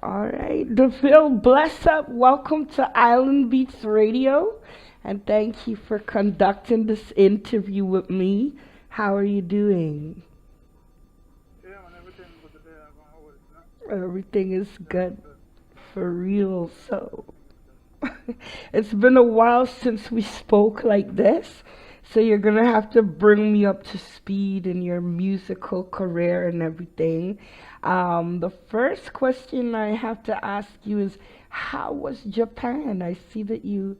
All right, Daville, bless up. Welcome to Island Beats Radio, and thank you for conducting this interview with me. How are you doing? Yeah, man, everything good today. I'm going hold it, you know? Everything is Everything good is good. for real. Yeah, So, everything is good. it's been a while since we spoke like this. So, you're gonna have to bring me up to speed in your musical career and everything. The first question I have to ask you is, how was Japan? I see that you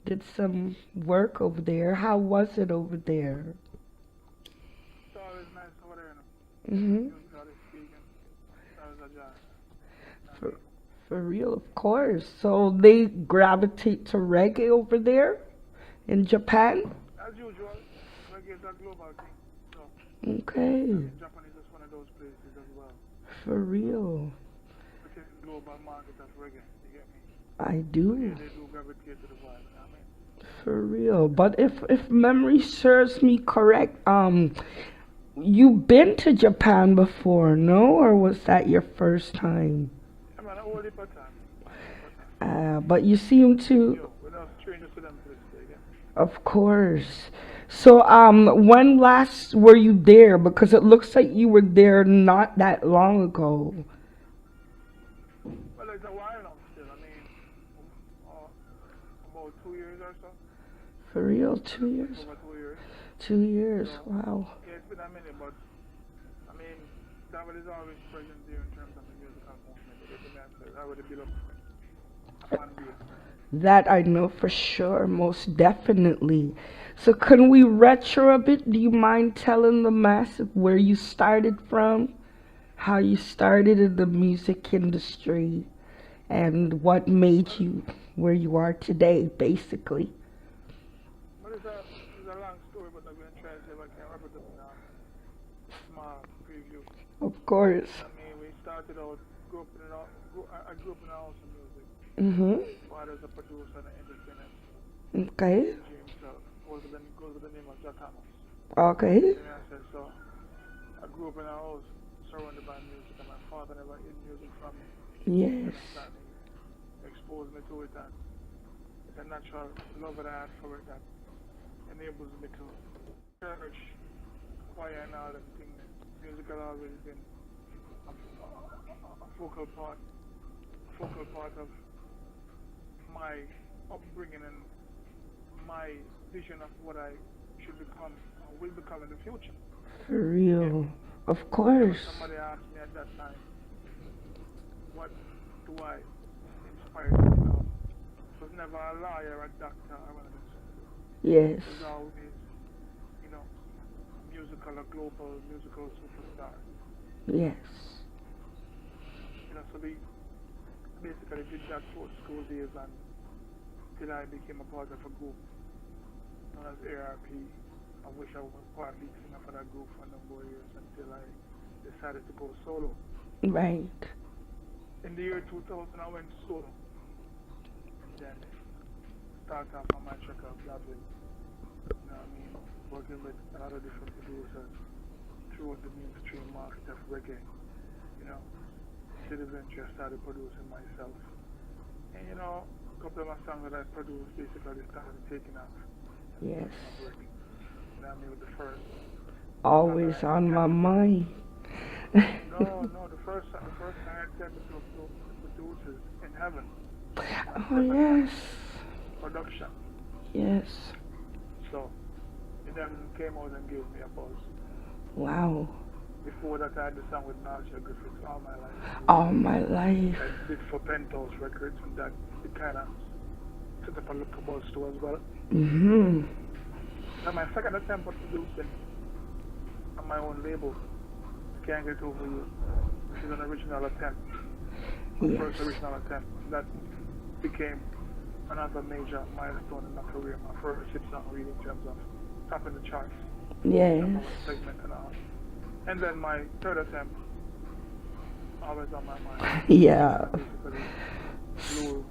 did some work over there. How was it over there? It's always nice over there, you know? Hmm. Musically speaking. It's always a joy. You know what I For, mean? for real, of course. So they gravitate to reggae over there in Japan? As usual, reggae is a global thing. So, I Okay, mean, Japan is just one of those places as well. for real. Within the global market of reggae, you get me? I So, do, yeah, they do gravitate to the vibe, you know what I mean? for real. But if memory serves me correct, you've been to Japan before, no? Or was that your first time? Yeah, man, a whole heap of time, man. A whole heap of time. But you seem to, Yo, we're not strangers to them places, you get me? of course. So, when last were you there? Because it looks like you were there not that long ago. Well, it's a while now still. I mean, about 2 years or so. For real, A little bit 2 years? over 2 years. 2 years, So, wow. yeah, it's been a minute, but I mean, Daville is always present there in terms of the musical movement. You get me? So I would build up a fan base. That I know for sure, most definitely. So, can we retro a bit? Do you mind telling the mass where you started from? How you started in the music industry? And what made Well, you where you are today, basically? but it's a long story, but I'm going to try to see if I can wrap it up in a small preview. Of course. I mean, we started out, I grew up in a house of music. Mm-hmm. Father's a producer and an entertainer. Okay. DJ himself goes with the name of Jack Thomas. You Okay. see me? I said, so I grew up in a house surrounded by music, and my father never hid music from me. You Yes. understand me? Exposed me to it, and it's a natural love that I had for it that enables me to church, choir, and all them things. Music has always been a focal part of my upbringing and my vision of what I should become or will become in the future. For You get real. me? Of Whenever course. somebody asked me at that time, what do I inspire to become? It was never a lawyer, a doctor, or one of them something. Yes. It was always, you know, a global musical superstar. Yes. So we basically did that for school days until I became a part of a group known as ARP. I wish I was part lead singer for that group for a number of years until I decided to go solo. Right. In the year 2000, I went solo and then started off on my track of Daville. You know what I mean? Working with a lot of different producers throughout the mainstream market of reggae. You know, until eventually I started producing myself. And a couple of my songs that I produced basically started taking off and Yes. becoming a brick. You know what I mean? With the first song that Always I on my attempted. mind. No, the first song I attempted to produce is In Heaven. It's my Oh, second time yes. production. Yes. So it then came out and gave me a buzz. Wow. Before that, I had the song with Narsha Griffiths, All My Life, All my life. that I did for Penthouse Records, and that it kind of set up a little buzz too as well. Mm-hmm. Now my second attempt at producing on my own label, Can't Get Over You, which is an original attempt, my Yes. first original attempt. That became another major milestone in my career, my first hit song really in terms of topping the charts, number Yes. one segment and all. And then my third attempt, always on my mind, Yeah. basically blew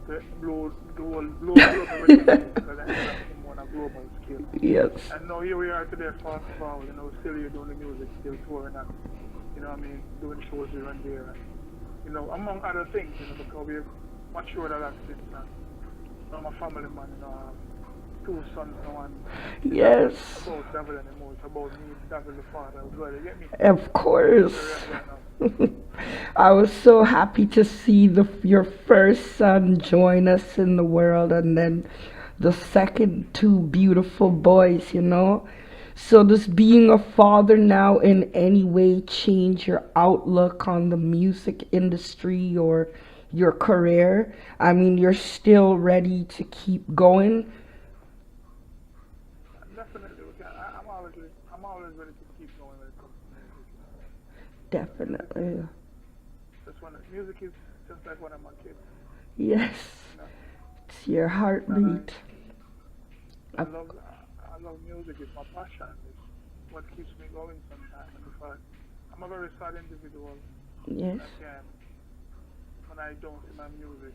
blew up the reggae music because I ended up being more on a global scale. Yes. And now here we are today, fast forward, still here doing the music, still touring and, doing shows here and there. And among other things, because we've matured a lot since then. I'm a family man, I have two sons now, and it's not just Yes, about Daville anymore, it's about me, Daville the father as well, you get me? of That's the course. rest right now. I was so happy to see your first son join us in the world, and then the second two beautiful boys, you know. So does being a father now in any way change your outlook on the music industry or your career? I mean, you're still ready to keep going? Definitely, I'm always ready to keep going when it comes to music, Definitely. definitely. Just music is just like one of my kids, Yes. you know, It's your and heartbeat. I Of, love, I love music. It's my passion. It's what keeps me going sometimes. And if I'm a very sad individual, yes. and again, when I don't see my music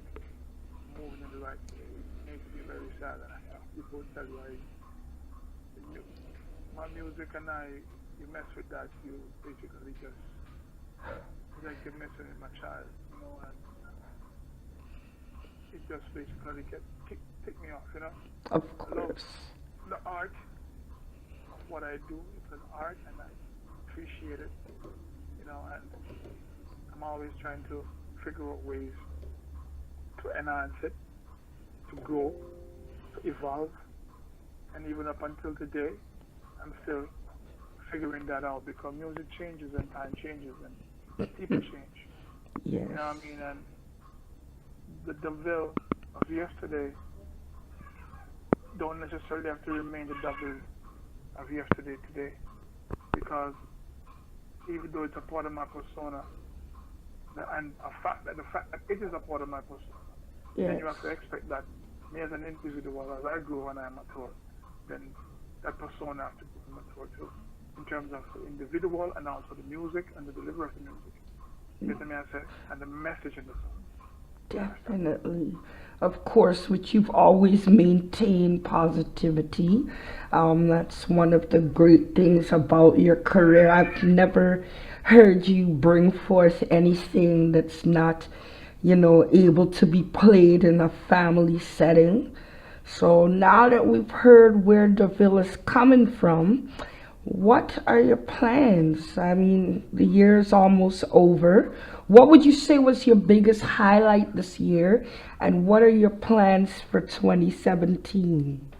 moving in the right way, it makes me very sad. And people tell you, you, my music and you mess with that, you basically just, it's like you're messing with my child, and it just basically tick me off, Of I love course. the art of what I do. It's an art, and I appreciate it, and I'm always trying to figure out ways to enhance it, to grow, to evolve, and even up until today, I'm still figuring that out because music changes and time changes and people change. Yes. You know what I mean? And the Daville of yesterday don't necessarily have to remain the Daville of yesterday today because even though it's a part of my persona, and the fact that it is a part of my persona, then Yes. you have to expect that me as an individual, as I grow and I mature, then that persona has to grow and mature too, in terms of the individual and also the music and the delivery of the music. You get me? I said, and the message in the song. You understand? Definitely. Of course, which you've always maintained positivity. That's one of the great things about your career. I've never heard you bring forth anything that's not, able to be played in a family setting. So now that we've heard where Daville is coming from, what are your plans? I mean, the year's almost over. What would you say was your biggest highlight this year? And what are your plans for 2017?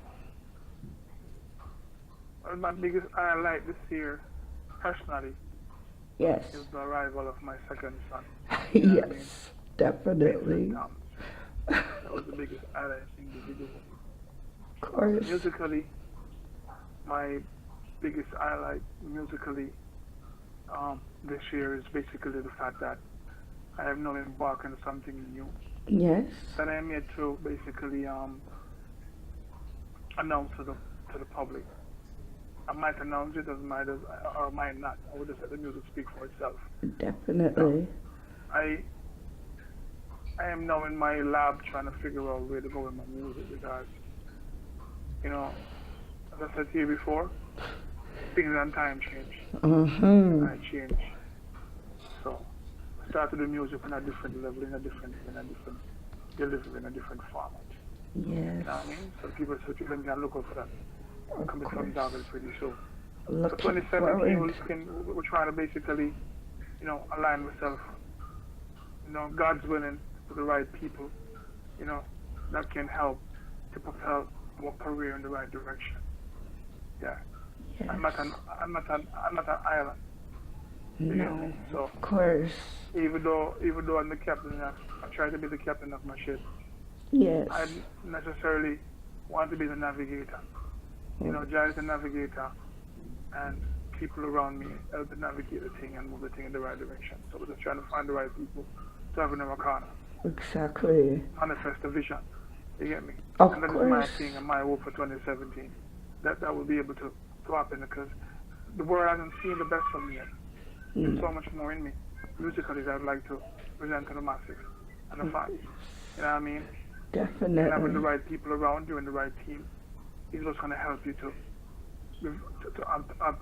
Well, my biggest highlight this year, personally, Yes. is the arrival of my second son. You know what I mean? Yes, Vincent definitely. Thomas. That was the biggest highlight individual. Of course. Musically, my biggest highlight musically this year is basically the fact that I have now embarked on something new Yes, that I am yet to basically announce to the public. I might announce it as might as or might not. I would just let the music speak for itself. You know, definitely. I I am now in my lab trying to figure out where to go with my music because you know, as I said to you before, things and time change. Uh-huh. I change. So I started the music on a different level, in a different delivery, in a different format. Yes, You know what I mean? So people can look out for that of coming from course. Daville pretty soon. So Looking 2017, forward. we're trying to basically, align myself, God's willing with the right people, you know, that can help to propel our career in the right direction. Yeah. I'm not Yes. an, I'm not an island. You get me? No, So of course. even though I'm the captain, I try to be the captain of my ship. Yes. I didn't necessarily want to be the navigator. Jai is the navigator, and people around me help to navigate the thing and move the thing in the right direction. So we're just trying to find the right people to have in our corner, Exactly. manifest the vision. You get me? Of And that is my course. thing and my hope for 2017. That will be able to happen because the world hasn't seen the best of me yet. There's No. so much more in me musically that I'd like to present to the masses and the fans. You know what I mean? And having the Definitely. right people around you and the right team is what's going to help you to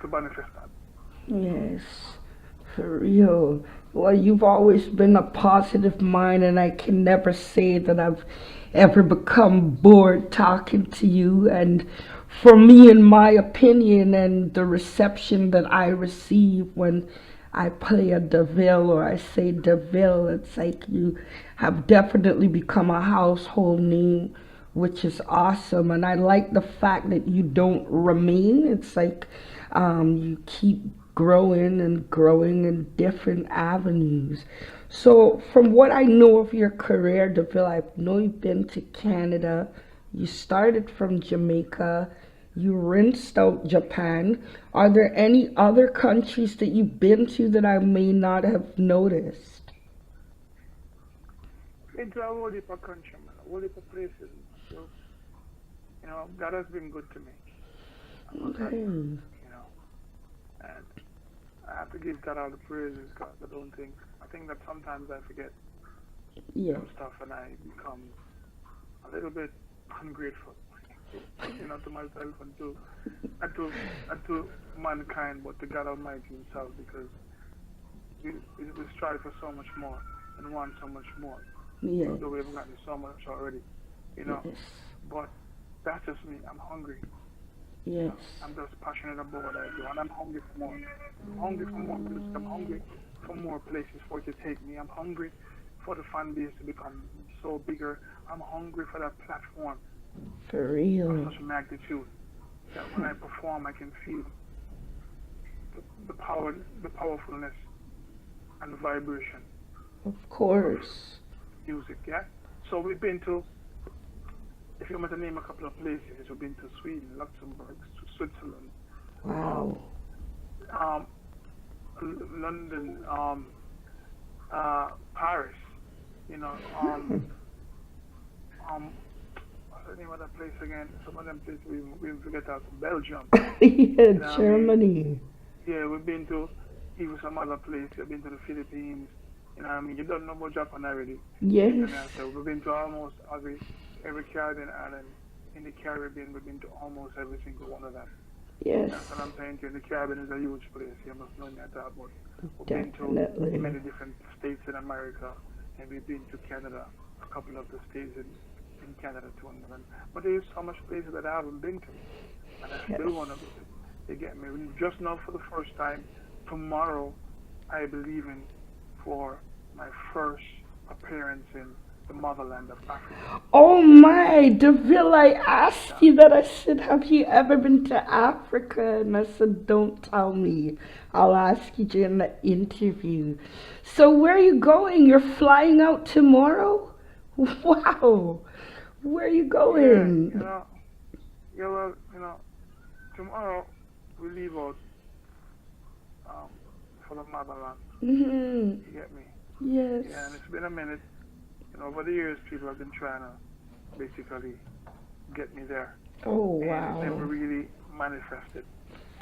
manifest that. Yes. For real. Well, you've always been a positive mind, and I can never say that I've ever become bored talking to you. And for me, in my opinion, and the reception that I receive when I play a Daville or I say Daville, it's like you have definitely become a household name, which is awesome. And I like the fact that you don't remain. It's like you keep growing and growing in different avenues. So, from what I know of your career, Deville, I know you've been to Canada. You started from Jamaica. You rinsed out Japan. Are there any other countries that you've been to that I may not have noticed? Into a whole heap of country, man, a whole heap of places. So, God has been good to me. I must Okay. admit, and I have to give God all the praises, God. I don't think, I think that sometimes I forget Yeah. some stuff and I become a little bit ungrateful, to myself and to mankind, but to God Almighty Himself, because we strive for so much more and want so much more. Yes. Although we've gotten so much already, Yes. But that's just me. I'm hungry. Yes. I'm just passionate about what I do, and I'm hungry for more. I'm hungry for more music. I'm hungry for more places for it to take me. I'm hungry for the fan base to become so bigger. I'm hungry for that platform For of real. such magnitude that when I perform, I can feel the power, the powerfulness, and the vibration Of of course. music. Yeah. So we've been to, if you want to name a couple of places, we've been to Sweden, Luxembourg, Switzerland, um, Wow. um, London, Paris, you know, what's the name of that place again? Some of them places we forget out. Belgium, Yeah, you know what I mean? Germany. Yeah, we've been to even some other place. We've been to the Philippines, you know what I mean? You don't know about Japan already. Yes. So we've been to almost every Caribbean island in the Caribbean. We've been to almost every single one of them. Yes. That's what I'm saying to you. The Caribbean is a huge place. You must know that. But we've been to Definitely. many different states in America, and we've been to Canada, a couple of the states in Canada too. But there's so much places that I haven't been to, and I Yes. still want to visit. You get me? Just now for the first time, tomorrow, I believe in for my first appearance in the motherland of Africa. Oh my, Deville, I asked Yeah. you that. I said, have you ever been to Africa? And I said, don't tell me. I'll ask you during the interview. So where are you going? You're flying out tomorrow? Wow. Where are you Yeah, going? well, tomorrow we leave out um, for the motherland. Hmm. You get me? Yes. Yeah, and it's been a minute. Over the years, people have been trying to basically get me there, Oh, and it never wow. really manifested.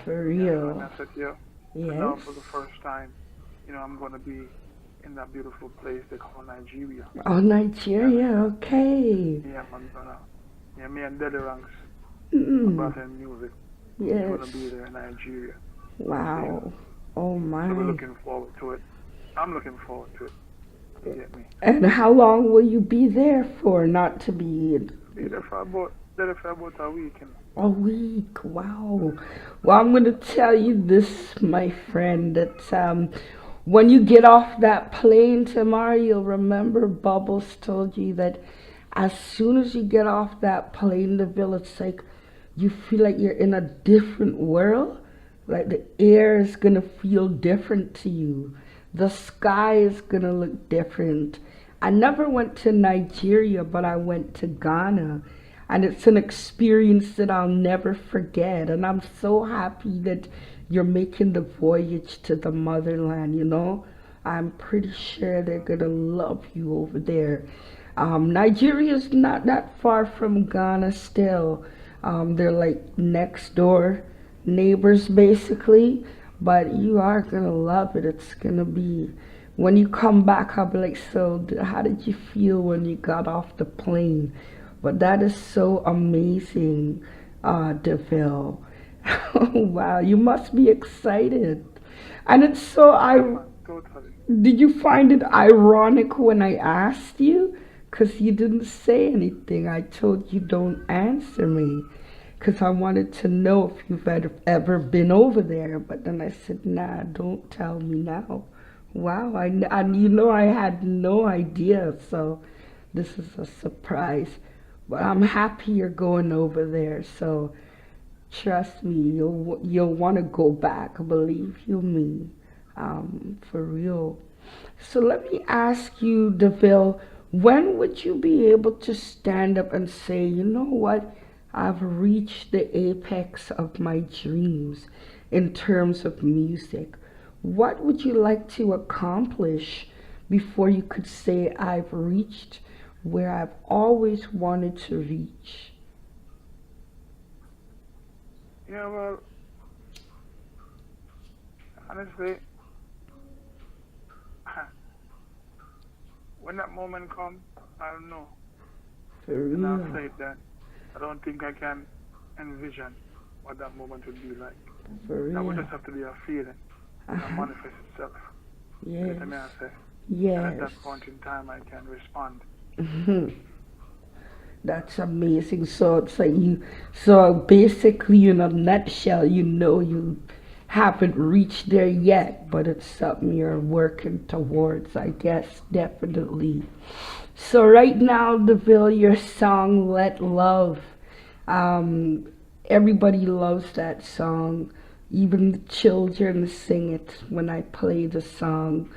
For Yeah, so real. I said, yeah. So now, Yes. for the first time, I'm going to be in that beautiful place they call Nigeria. Oh, You Nigeria. understand? Okay. Yeah, I'm gonna. Yeah, me and Daddy Ranks, my Mm. brother in music, he's Yes. gonna be there in Nigeria for a day. Wow. Oh, So we're my. looking forward to it. I'm looking forward to it. You get me? And how long will you be there for? Not to be Be there for about a week. a week. Wow. Well, I'm going to tell you this, my friend, that when you get off that plane tomorrow, you'll remember Bubbles told you that as soon as you get off that plane, the it's like you feel like you're in a different world. Like the air is going to feel different to you. The sky is going to look different. I never went to Nigeria, but I went to Ghana. And it's an experience that I'll never forget. And I'm so happy that you're making the voyage to the motherland. I'm pretty sure they're going to love you over there. Nigeria's not that far from Ghana still. They're like next door neighbors basically. But you are going to love it. It's going to be, when you come back, I'll be like, so how did you feel when you got off the plane? But that is so amazing, Deville. Wow, you must be excited. And it's so Yeah, I man, totally. did you find it ironic when I asked you? Because you didn't say anything. I told you don't answer me. Because I wanted to know if you've ever been over there. But then I said, nah, don't tell me now. Wow, and you know I had no idea. So this is a surprise. But I'm happy you're going over there. So trust me, you'll want to go back. Believe you me, for real. So let me ask you, Daville, when would you be able to stand up and say, you know what, I've reached the apex of my dreams in terms of music? What would you like to accomplish before you could say, I've reached where I've always wanted to reach? Yeah, well, honestly, when that moment comes, I don't know. For And I'll real, say it then. I don't think I can envision what that moment would be like. for That would real. just have to be a feeling that Uh-huh. manifests itself. You Yes, know what I say? And at yes. that point in time, I can respond. That's amazing. So it's like so basically, in a nutshell, you know you haven't reached there yet, but it's something you're working towards, I guess, definitely. So right now, Deville, your song "Let Love," um, everybody loves that song. Even the children sing it when I play the song.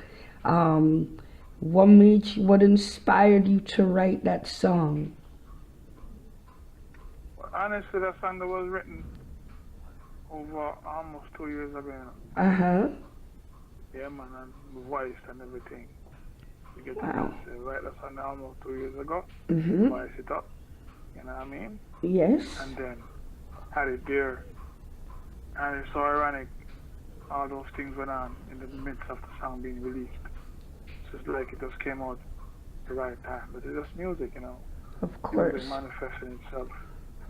Um, what inspired you to write that song? Well, honestly, that song that was written over almost 2 years ago. Uh-huh. Yeah, man, and voiced and everything. You get me? I Wow. say, right, that song almost 2 years ago. Mm-hmm. Voice it up. You know what I mean? Yes. And then had it there. And it's so ironic. All those things went on in the midst of the song being released. It's just like it just came out the right time. But it's just music. Of Music course. manifesting itself.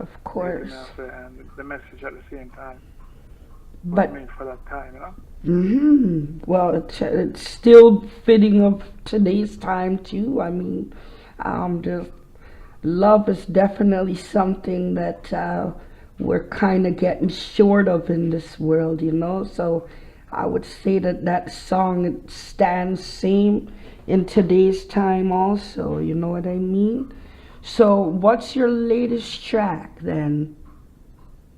Of You get me? course. I say, and the message at the same time was But made for that time. well, it's still fitting of today's time too. I mean, the love is definitely something that we're kind of getting short of in this world, you know. So I would say that that song it stands same in today's time also. You know what I mean? So what's your latest track then?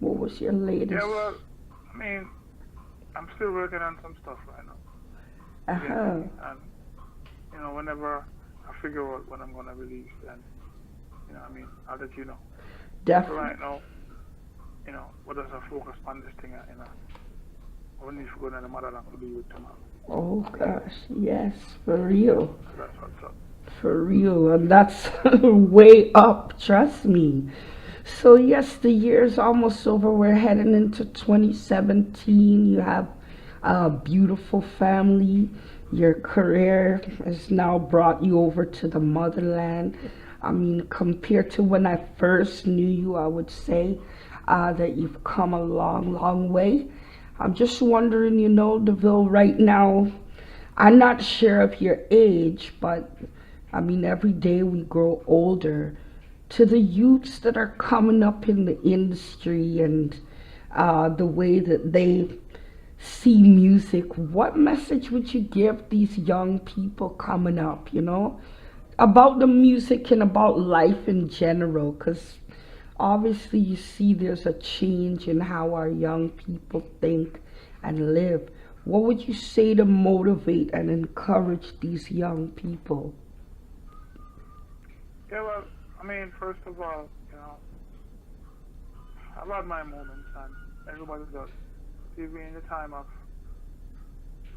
What was your Yeah, latest? well, I mean, I'm still working on some stuff right now. Uh You get me? huh. And, whenever I figure out when I'm going to release, then, what I mean, I'll let you know. But for Definitely. right now, what does I focus on this thing, I need to go to the motherland to be with tomorrow. Oh You get me? gosh, yes, for real. So that's what's up. For real, and that's way up, trust me. So, yes, the year's almost over. We're heading into 2017. You have a beautiful family. Your career has now brought you over to the motherland. I mean, compared to when I first knew you, I would say that you've come a long, long way. I'm just wondering, Deville, right now, I'm not sure of your age, but I mean, every day we grow older. To the youths that are coming up in the industry and the way that they see music, what message would you give these young people coming up, about the music and about life in general? Because obviously, you see there's a change in how our young people think and live. What would you say to motivate and encourage these young people? Yeah, well, I mean, first of all, I've had my moments, and everybody does. Even in the time of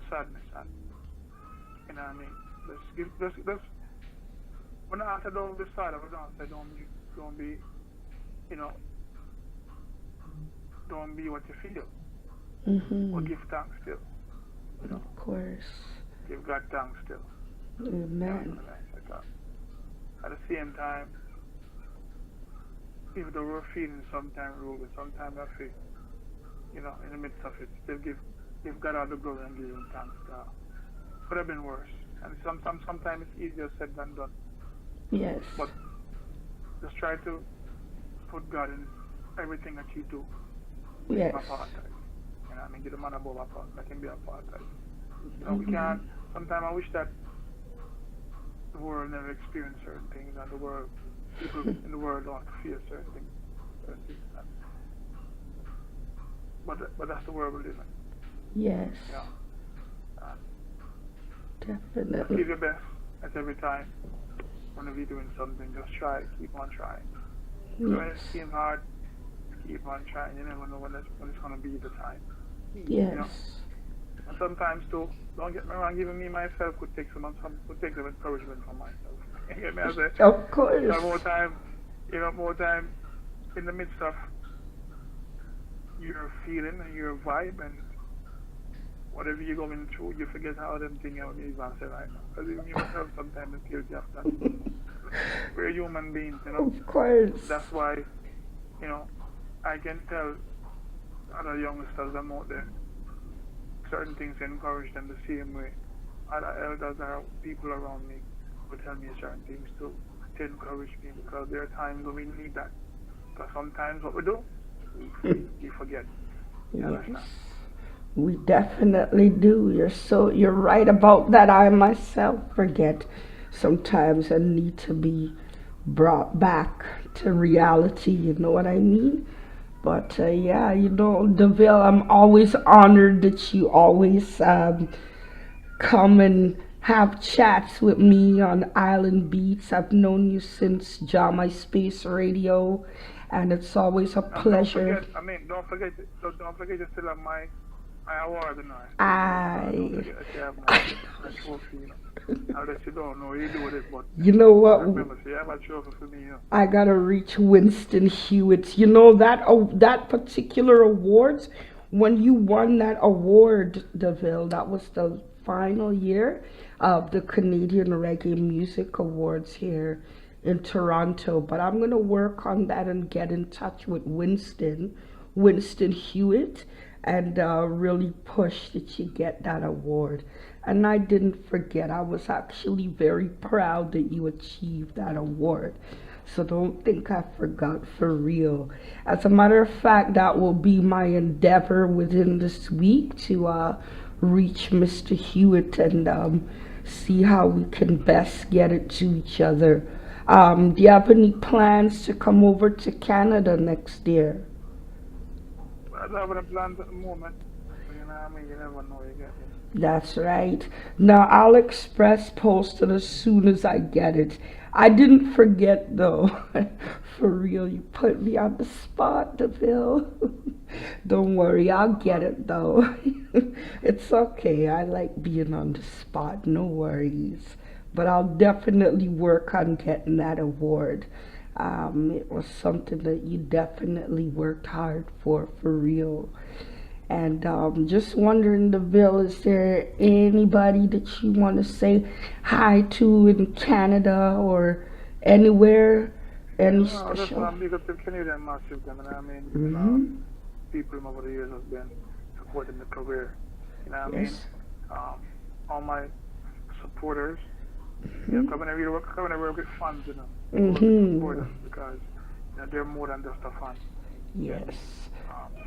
sadness, and, what I mean? Let's, when I say don't be sad, I don't say don't be, you know, don't be what you feel, or Mm-hmm. give thanks still, you know, Of course. give God thanks still. Yeah, Amen. and I said that. At the same time, even though we're feeling sometimes rude, sometimes I feel, in the midst of it, still give give God all the glory and give Him thanks. Could have been worse, and sometimes it's easier said than done. Yes. But just try to put God in everything that you do. Make Him Yes. a part of it. You know, what I mean, get the man above a part, let Him be a part of it. You know, we Mhm. can't. Sometimes I wish that the world never experienced certain things, and the world, people in the world don't have to fear certain things. Certain things. But that's the world we live in. Yes. You know, and just Definitely. give your best at every time. Whenever you're doing something, just try. Keep on trying. When it Yes. seems hard, keep on trying. You never know when it's going to be the time. Yes. You know. And sometimes too, don't get me wrong, even me myself could take some encouragement from myself. You get me? I say, Of you course. have more time in the midst of your feeling and your vibe and whatever you're going through, you forget how them things are even say right now. Because even you yourself sometimes is guilty of that. We're human beings, you know. Of course. That's why, you know, I can tell other youngsters I'm out there certain things encourage them the same way. Other elders or people around me will tell me certain things to encourage me because there are times when we need that. Because sometimes what we do, we forget. You Yes. understand? We definitely do. You're right about that. I myself forget sometimes and need to be brought back to reality, you know what I mean? But yeah, Daville, I'm always honored that you always come and have chats with me on Island Beats. I've known you since Jama Space Radio, and it's always a And don't pleasure. forget, don't forget to still have my award, you know. I still do it. Don't I, forget that you have my trophy, you know. Now that you don't know, you do it, but you know I what? remember, so you have a trophy for me, you know. I gotta reach Winston Hewitt. You know that particular awards. When you won that award, Deville, that was the final year of the Canadian Reggae Music Awards here in Toronto. But I'm gonna work on that and get in touch with Winston Hewitt, and really push that you get that award. And I didn't forget, I was actually very proud that you achieved that award. So don't think I forgot, for real. As a matter of fact, that will be my endeavor within this week to reach Mr. Hewitt and see how we can best get it to each other. Do you have any plans to come over to Canada next year? But I don't have any plans at the moment. But you know what I mean? You never know, you get me. That's right. Now I'll express post it as soon as I get it. I didn't forget though. For real, you put me on the spot, Deville. Don't worry, I'll get it though. It's okay. I like being on the spot. No worries. But I'll definitely work on getting that award. It was something that you definitely worked hard for real. And just wondering, Deville, is there anybody that you want to say hi to in Canada or anywhere? Any No, that's what special? I'm big up to Canadian massive them, and I mean, you know, Mm-hmm. people over the years have been supporting the career. You know what I mean? Yes. Um, all my supporters, you know, Mm-hmm. coming to work with fans, you know, work with Mm-hmm. supporters because you know, they're more than just a fan. Yeah. Yes. Um,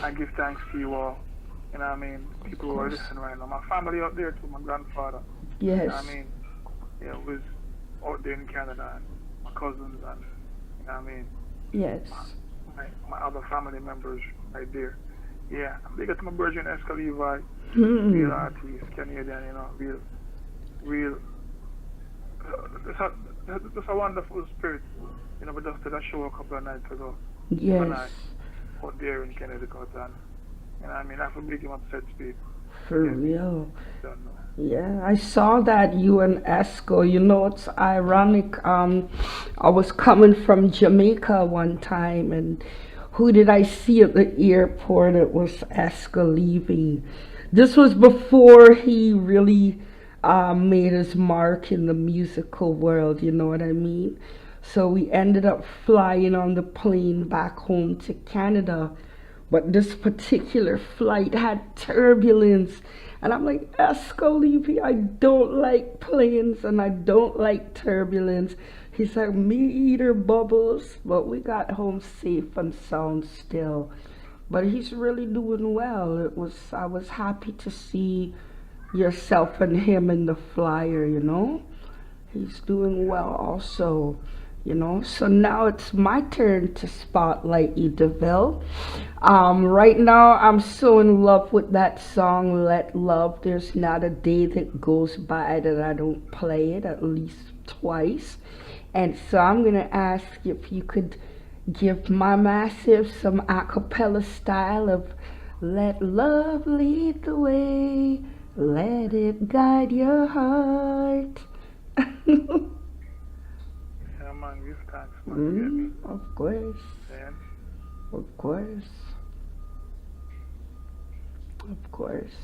I give thanks to you all. You know what I mean? Of People who are course. listening right now. My family out there too, my grandfather. You know what I Yes. mean? You know, who's out there in Canada and my cousins and you know what I mean? Yes. My other family members right there. Yeah, I'm big at my virgin Esca Levi, real Mm-hmm. artist, Canadian, you know, real, it's a wonderful spirit. You know, we just did a show a couple of nights ago, and Yes. I out there in Connecticut, and you know, what I mean, I feel big him upset speed. For Yeah, real. don't know. Yeah, I saw that you and Esco. You know, it's ironic. I was coming from Jamaica one time, and who did I see at the airport? It was Esco leaving. This was before he really made his mark in the musical world. You know what I mean? So we ended up flying on the plane back home to Canada But this particular flight had turbulence. And I'm like, Escalipi, I don't like planes and I don't like turbulence. He's like, me either, Bubbles. But we got home safe and sound still. But he's really doing well. I was happy to see yourself and him in the flyer, you know. He's doing well also, you know. So now it's my turn to spotlight you, Daville. Right now I'm so in love with that song, Let Love. There's not a day that goes by that I don't play it at least twice. And so I'm gonna ask if you could give my massive some a cappella style of Let Love Lead the Way, let it guide your heart. Yeah, man, give thanks, man. You get me? Of course, Then, of course, of course.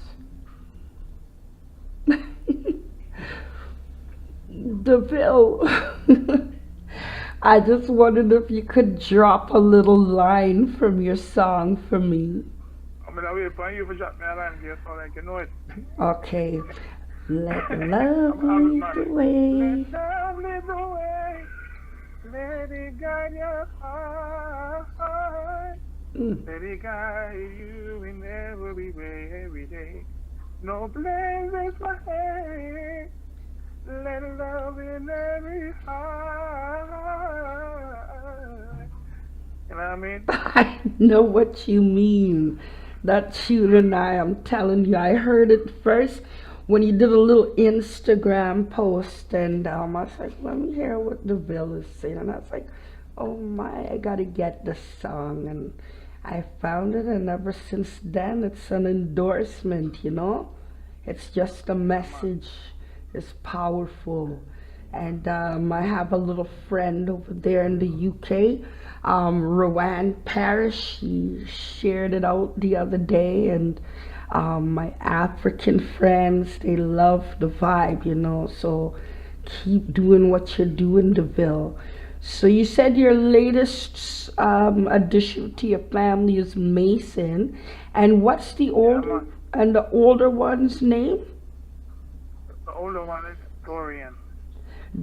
Deville, I just wondered if you could drop a little line from your song for me. I'm gonna wait for you to drop me a line here so I can know it. Okay. Let love I'm lead not the it. way. Let love lead the way. Let it guide your heart. Let it guide you in every way, every day. No blame is my head. Let love in every heart. You know what I mean? I know what you mean. That tune and I'm telling you, I heard it first when you did a little Instagram post, and I was like, let me hear what Daville is saying. And I was like, oh my, I gotta get this song. And I found it, and ever since then, it's an endorsement, you know? It's just a message. It's powerful. And I have a little friend over there in the UK, Rowan Parrish. She shared it out the other day, and my African friends, they love the vibe, you know. So keep doing what you're doing, Deville. So you said your latest addition to your family is Mason, and what's the older and the older one's name? The older one is Dorian.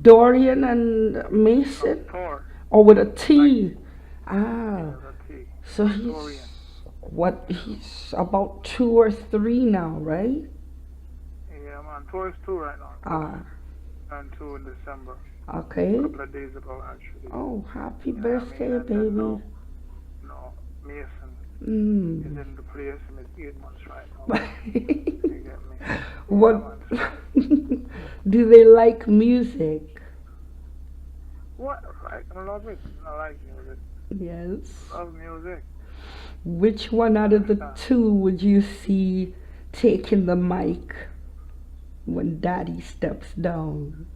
Dorian and Mason, Thor. or with a T? Like, Ah, the T. so Dorian. he's about 2 or 3 now, right? Yeah, man. Thor is 2 right now. Ah, And 2 in December. okay. A couple of days ago, actually. Oh, happy You know what I birthday, mean? And then baby. no, Mason is Mm. in the place and it's 8 months right now. You get me? What Yeah, do they like music? what? Like, I love it. I like music. Yes. Love music. Which one out of the two would you see taking the mic when Daddy steps down?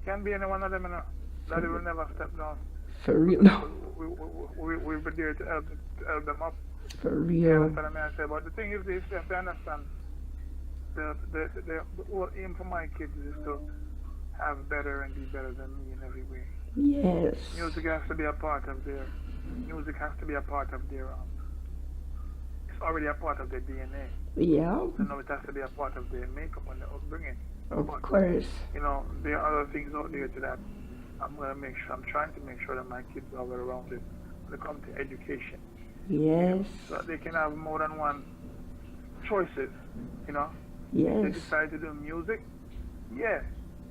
Can't be any one of them, you know. Daddy will never step down. For real, no. We'll be there to help them up. For You real. understand what I say? But the thing is, this, you have to understand, the whole aim for my kids is to have better and be better than me in every way. Yes. Music has to be a part of their, it's already a part of their DNA. Yeah, So now it has to be a part of their makeup and their upbringing. of But, course. you know, there are other things out there to that. I'm trying to make sure that my kids are well rounded when it comes to education. Yes. So that they can have more than one choices, you know. If they Yes. decide to do music, yeah,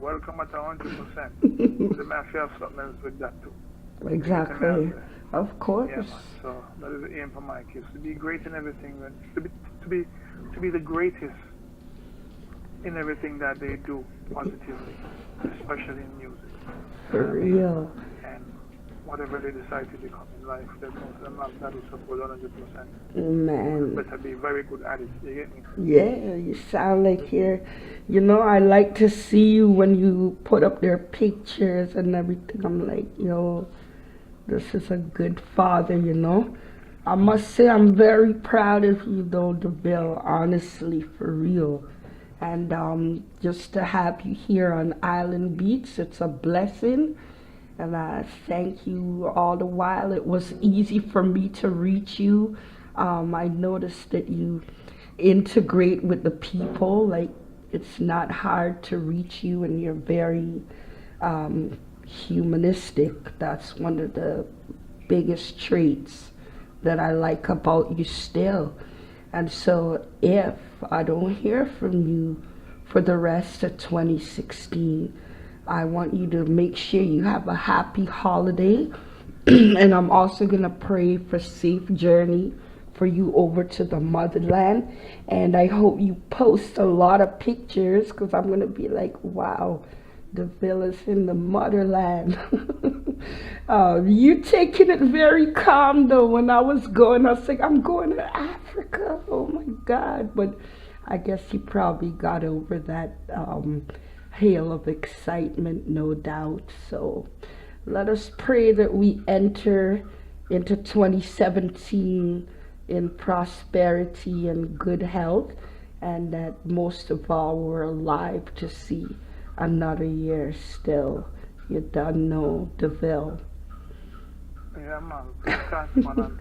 welcome at 100%. They might have something else with that too. Exactly. Of Yeah, course. man. So that is the aim for my kids, to be great in everything, and to be the greatest in everything that they do positively, especially in music. For real. And whatever they decide to become in life, that most of them have that is support 100%. Man. Better be very good at it. You get me? Yeah, you sound like you know, I like to see you when you put up their pictures and everything. I'm like, yo, this is a good father, you know. I must say I'm very proud of you though, Daville, honestly, for real. And just to have you here on Island Beach, it's a blessing. And I thank you all the while. It was easy for me to reach you I noticed that you integrate with the people. Like, it's not hard to reach you, and you're very humanistic. That's one of the biggest traits that I like about you still. And so, if I don't hear from you for the rest of 2016, I want you to make sure you have a happy holiday. And I'm also going to pray for safe journey for you over to the motherland. And I hope you post a lot of pictures, because I'm going to be like, wow, the villas in the motherland. You taking it very calm though. When I was going, I was like, I'm going to Africa. Oh my God. But I guess you probably got over that hail of excitement, no doubt. So let us pray that we enter into 2017 in prosperity and good health, and that most of all, we're alive to see another year still. You don't know, Daville. Yeah, man. Thanks, man. And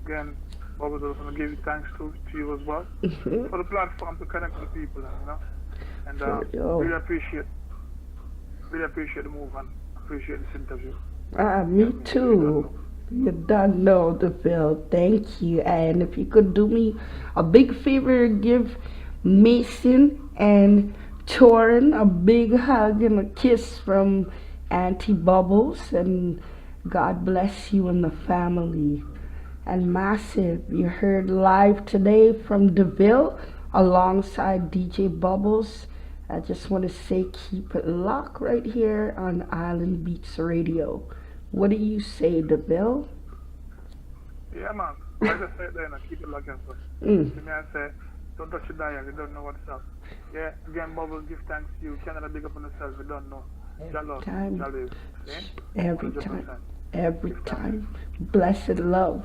again, Bob was going to give you thanks to you as well for the platform to connect with people, you know. And really appreciate the move and appreciate this interview. Me too. You don't know, Daville. Thank you. And if you could do me a big favor, give Mason and Torin a big hug and a kiss from Auntie Bubbles, and God bless you and the family. And Massive, you heard live today from Daville alongside DJ Bubbles. I just want to say keep it locked right here on Island Beats Radio. What do you say, Daville? Yeah, man. I just say it there and keep it locked in. Me, I say, don't touch the dial, you don't know what's up. Yeah, again, Bubble, give thanks to you. Canada, big up on yourself, you don't know. Every time. Every time. Every time. Blessed love.